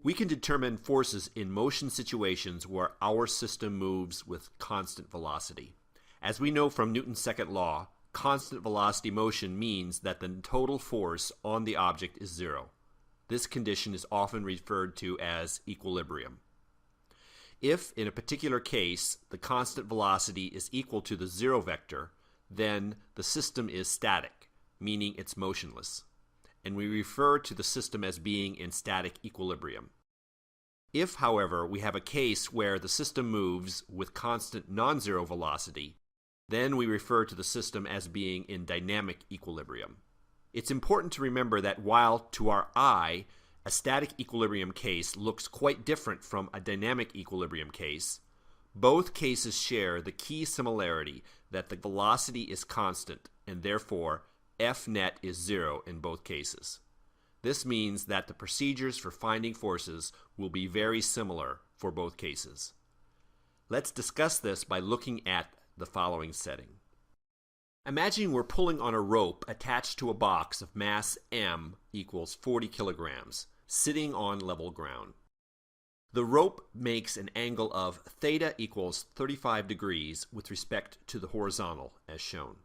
We can determine forces in motion situations where our system moves with constant velocity. As we know from Newton's second law, constant velocity motion means that the total force on the object is zero. This condition is often referred to as equilibrium. If, in a particular case, the constant velocity is equal to the zero vector, then the system is static, meaning it's motionless, and we refer to the system as being in static equilibrium. If, however, we have a case where the system moves with constant non-zero velocity, then we refer to the system as being in dynamic equilibrium. It's important to remember that while to our eye, a static equilibrium case looks quite different from a dynamic equilibrium case, both cases share the key similarity that the velocity is constant and therefore F net is zero in both cases. This means that the procedures for finding forces will be very similar for both cases. Let's discuss this by looking at the following setting. Imagine we're pulling on a rope attached to a box of mass m equals 40 kilograms, sitting on level ground. The rope makes an angle of theta equals 35 degrees with respect to the horizontal, as shown.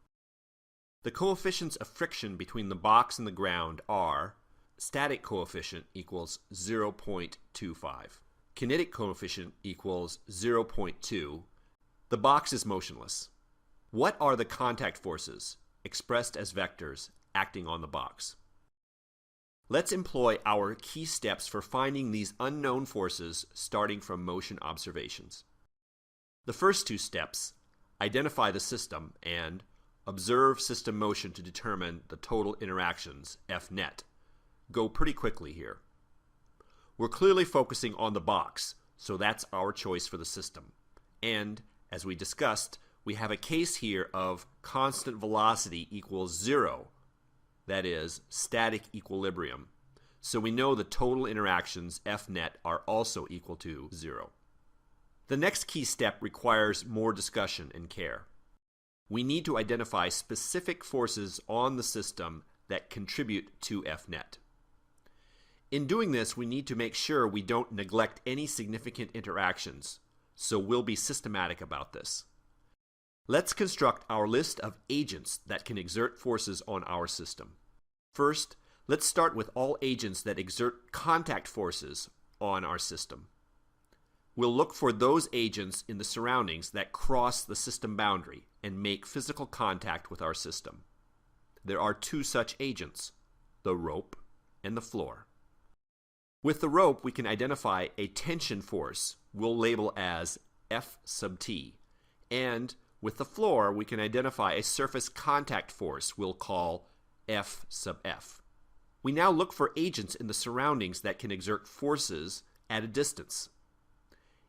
The coefficients of friction between the box and the ground are static coefficient equals 0.25, kinetic coefficient equals 0.2. The box is motionless. What are the contact forces, expressed as vectors, acting on the box? Let's employ our key steps for finding these unknown forces starting from motion observations. The first two steps, identify the system and observe system motion to determine the total interactions, F net, go pretty quickly here. We're clearly focusing on the box, so that's our choice for the system. And, as we discussed, we have a case here of constant velocity equals zero, that is, static equilibrium. So we know the total interactions, F net, are also equal to zero. The next key step requires more discussion and care. We need to identify specific forces on the system that contribute to F net. In doing this, we need to make sure we don't neglect any significant interactions, so we'll be systematic about this. Let's construct our list of agents that can exert forces on our system. First, let's start with all agents that exert contact forces on our system. We'll look for those agents in the surroundings that cross the system boundary and make physical contact with our system. There are two such agents, the rope and the floor. With the rope, we can identify a tension force we'll label as F sub t, and with the floor, we can identify a surface contact force we'll call F sub f. We now look for agents in the surroundings that can exert forces at a distance.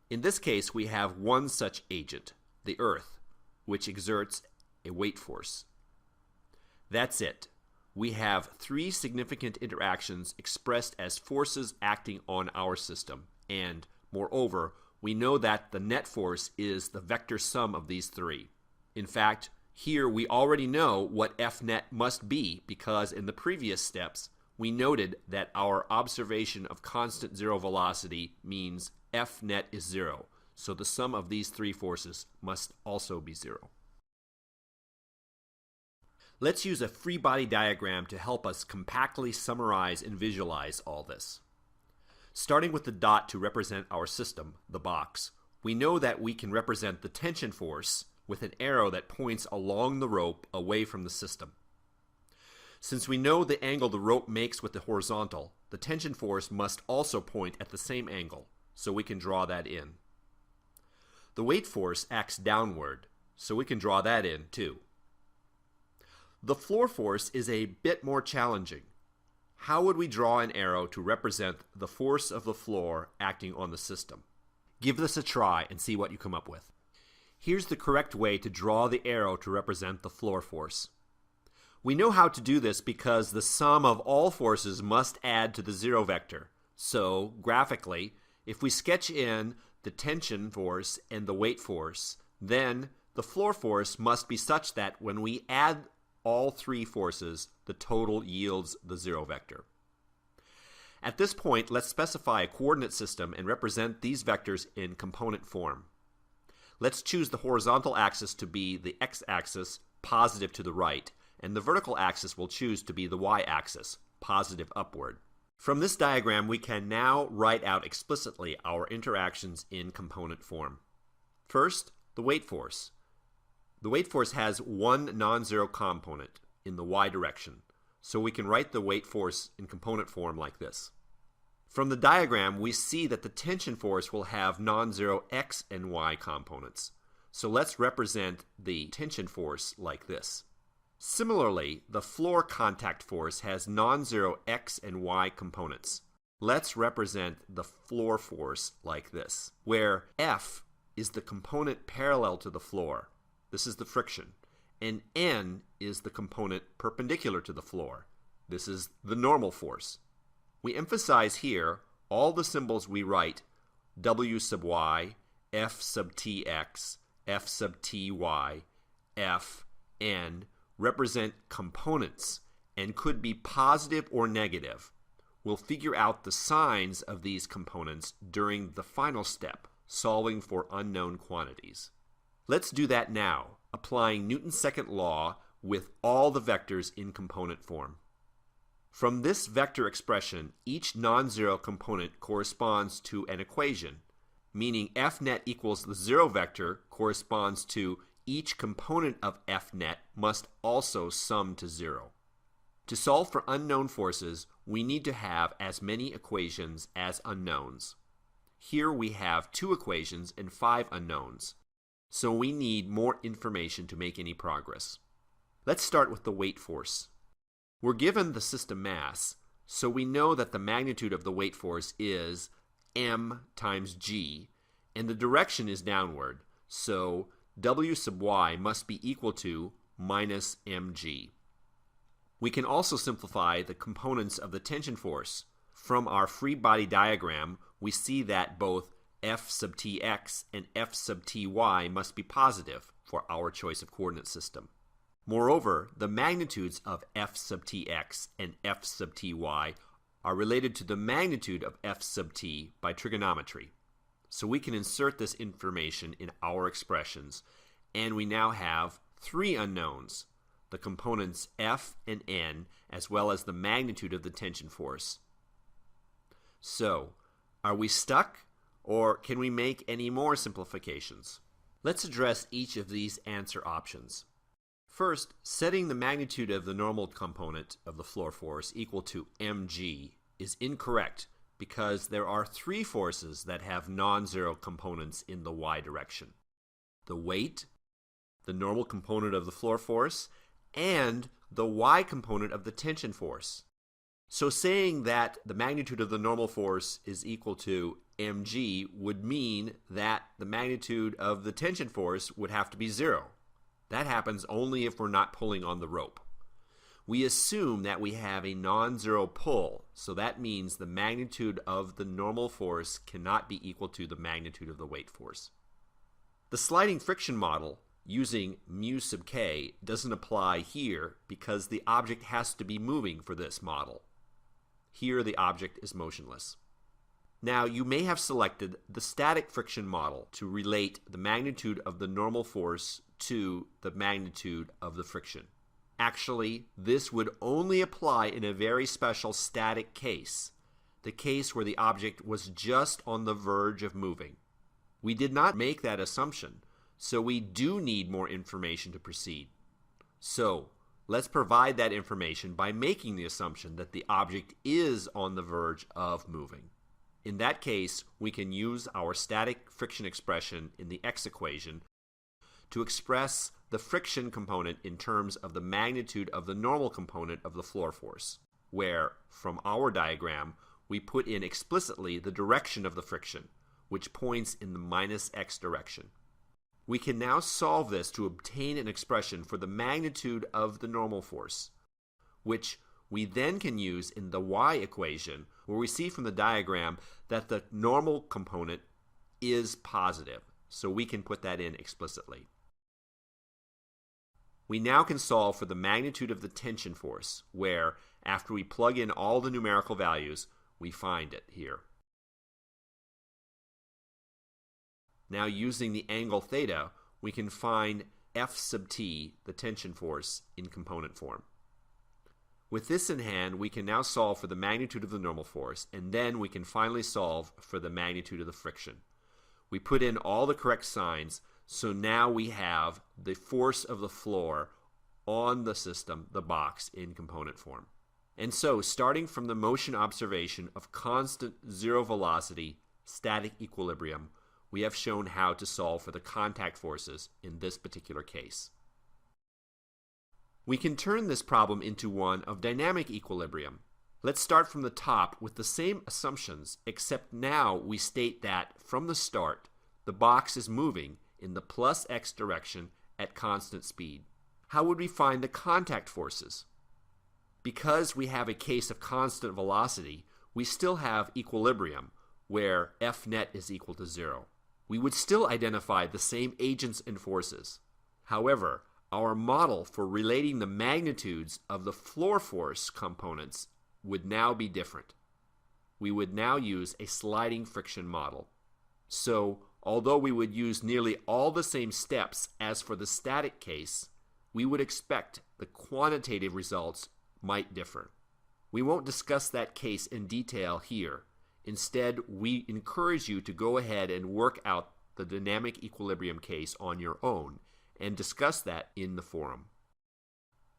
In this case, we have one such agent, the Earth, which exerts a weight force. That's it. We have three significant interactions expressed as forces acting on our system, and, moreover, we know that the net force is the vector sum of these three. In fact, here we already know what F net must be because in the previous steps we noted that our observation of constant zero velocity means F net is zero, so the sum of these three forces must also be zero. Let's use a free body diagram to help us compactly summarize and visualize all this. Starting with the dot to represent our system, the box, we know that we can represent the tension force with an arrow that points along the rope away from the system. Since we know the angle the rope makes with the horizontal, the tension force must also point at the same angle, so we can draw that in. The weight force acts downward, so we can draw that in too. The floor force is a bit more challenging. How would we draw an arrow to represent the force of the floor acting on the system? Give this a try and see what you come up with. Here's the correct way to draw the arrow to represent the floor force. We know how to do this because the sum of all forces must add to the zero vector. So, graphically, if we sketch in the tension force and the weight force, then the floor force must be such that when we add all three forces, the total yields the zero vector. At this point, let's specify a coordinate system and represent these vectors in component form. Let's choose the horizontal axis to be the x-axis, positive to the right, and the vertical axis we'll choose to be the y-axis, positive upward. From this diagram, we can now write out explicitly our interactions in component form. First, the weight force. The weight force has one non-zero component in the y direction, so we can write the weight force in component form like this. From the diagram, we see that the tension force will have non-zero x and y components, so let's represent the tension force like this. Similarly, the floor contact force has non-zero x and y components. Let's represent the floor force like this, where F is the component parallel to the floor. This is the friction. And N is the component perpendicular to the floor. This is the normal force. We emphasize here all the symbols we write, W sub y, F sub tx, F sub ty, F, N, represent components and could be positive or negative. We'll figure out the signs of these components during the final step, solving for unknown quantities. Let's do that now, applying Newton's second law with all the vectors in component form. From this vector expression, each non-zero component corresponds to an equation, meaning F net equals the zero vector corresponds to each component of F net must also sum to zero. To solve for unknown forces, we need to have as many equations as unknowns. Here we have 2 equations and 5 unknowns, so we need more information to make any progress. Let's start with the weight force. We're given the system mass, so we know that the magnitude of the weight force is m times g, and the direction is downward, so W sub y must be equal to minus mg. We can also simplify the components of the tension force. From our free body diagram, we see that both F sub tx and F sub ty must be positive for our choice of coordinate system. Moreover, the magnitudes of F sub tx and F sub ty are related to the magnitude of F sub t by trigonometry. So we can insert this information in our expressions, and we now have 3 unknowns, the components F and N, as well as the magnitude of the tension force. So, are we stuck, or can we make any more simplifications? Let's address each of these answer options. First, setting the magnitude of the normal component of the floor force equal to mg is incorrect because there are 3 forces that have non-zero components in the y direction: the weight, the normal component of the floor force, and the y component of the tension force. So saying that the magnitude of the normal force is equal to mg would mean that the magnitude of the tension force would have to be 0. That happens only if we're not pulling on the rope. We assume that we have a non-zero pull, so that means the magnitude of the normal force cannot be equal to the magnitude of the weight force. The sliding friction model using mu sub k doesn't apply here because the object has to be moving for this model. Here the object is motionless. Now you may have selected the static friction model to relate the magnitude of the normal force to the magnitude of the friction. Actually, this would only apply in a very special static case, the case where the object was just on the verge of moving. We did not make that assumption, so we do need more information to proceed. So, let's provide that information by making the assumption that the object is on the verge of moving. In that case, we can use our static friction expression in the x equation to express the friction component in terms of the magnitude of the normal component of the floor force, where, from our diagram, we put in explicitly the direction of the friction, which points in the minus x direction. We can now solve this to obtain an expression for the magnitude of the normal force, which we then can use in the y equation, where we see from the diagram that the normal component is positive, so we can put that in explicitly. We now can solve for the magnitude of the tension force, where, after we plug in all the numerical values, we find it here. Now using the angle theta, we can find F sub t, the tension force, in component form. With this in hand, we can now solve for the magnitude of the normal force, and then we can finally solve for the magnitude of the friction. We put in all the correct signs, so now we have the force of the floor on the system, the box, in component form. And so, starting from the motion observation of constant zero velocity, static equilibrium, we have shown how to solve for the contact forces in this particular case. We can turn this problem into one of dynamic equilibrium. Let's start from the top with the same assumptions, except now we state that from the start, the box is moving in the plus x direction at constant speed. How would we find the contact forces? Because we have a case of constant velocity, we still have equilibrium, where F net is equal to 0. We would still identify the same agents and forces. However, our model for relating the magnitudes of the floor force components would now be different. We would now use a sliding friction model. So, although we would use nearly all the same steps as for the static case, we would expect the quantitative results might differ. We won't discuss that case in detail here. Instead, we encourage you to go ahead and work out the dynamic equilibrium case on your own and discuss that in the forum.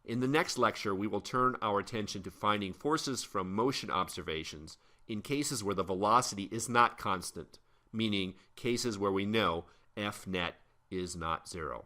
In the next lecture, we will turn our attention to finding forces from motion observations in cases where the velocity is not constant, meaning cases where we know F net is not 0.